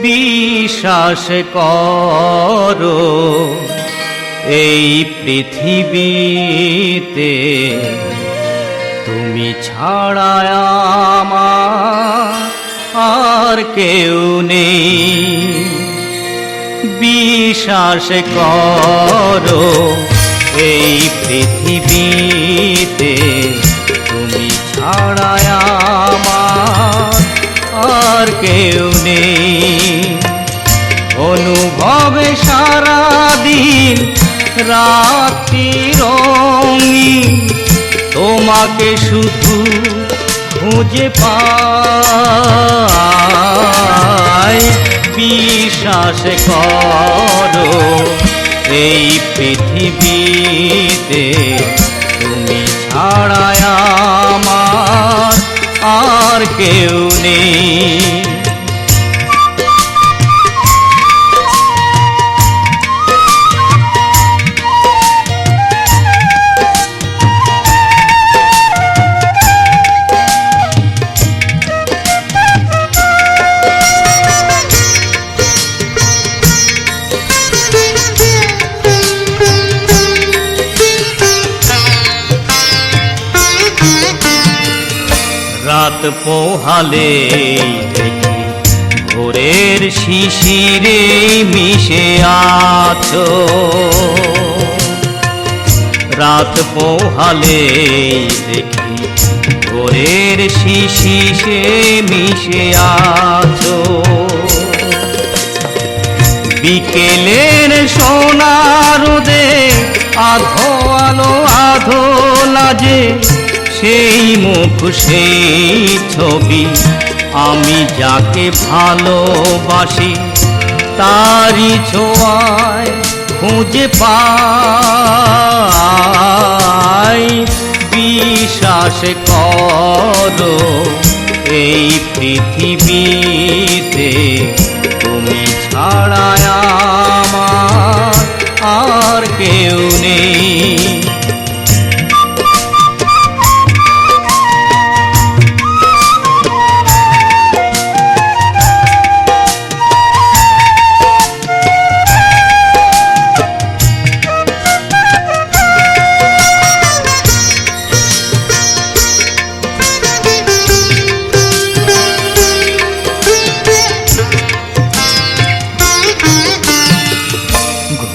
বিশ্বাস করো এই পৃথিবীতে তুমি ছাড়া আমার আর কেউ নেই। বিশ্বাস করো এই পৃথিবীতে তুমি ছাড়া আমার আর কেউ নেই। অনুভবে সারাদিন রাত্রি রঙিন তোমাকে শুধু খুঁজে পাই। বিশ্বাস করো এই পৃথিবীতে তুমি ছাড়া আমার আর কেউ নেই। রাত পোহালে দেখি ভোরের শিশিরে মিশে আছো। রাত পোহালে দেখি ভোরের শিশিরে মিশে আছো। বিকেলের সোনা রোদে আধো আলো আধো লাজে সেই মুখ সেই ছবি আমি যাকে ভালোবাসি তারি ছোঁয়ায় খুঁজে পাই। বিশ্বাস করো এই পৃথিবীতে তুমি ছাড়া আমার আর কেউ নেই।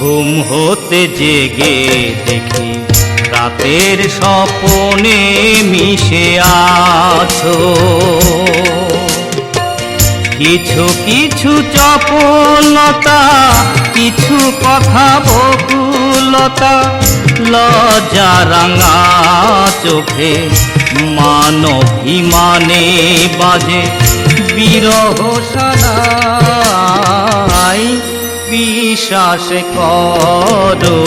ঘুম হতে জেগে দেখি রাতের স্বপ্নে মিশে আছো। কিছু কিছু চপলতা কিছু কথা বকুলতা লজ্জা রাঙা চোখে মানভিমানে বাজে বিরহ সানাই। বিশ্বাস করো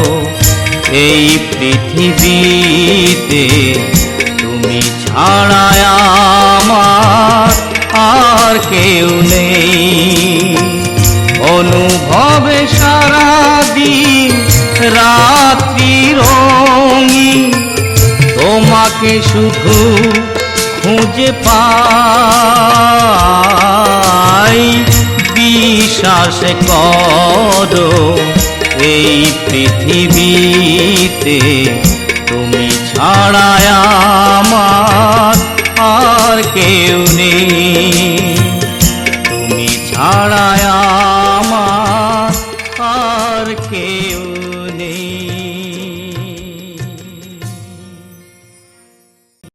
এই পৃথিবীতে তুমি ছাড়া আমার আর কেউ নেই। অনুভবে সারাদিন রাত্রি রঙিন তোমাকে শুধু খুঁজে পাই। বিশ্বাস করো এই পৃথিবীতে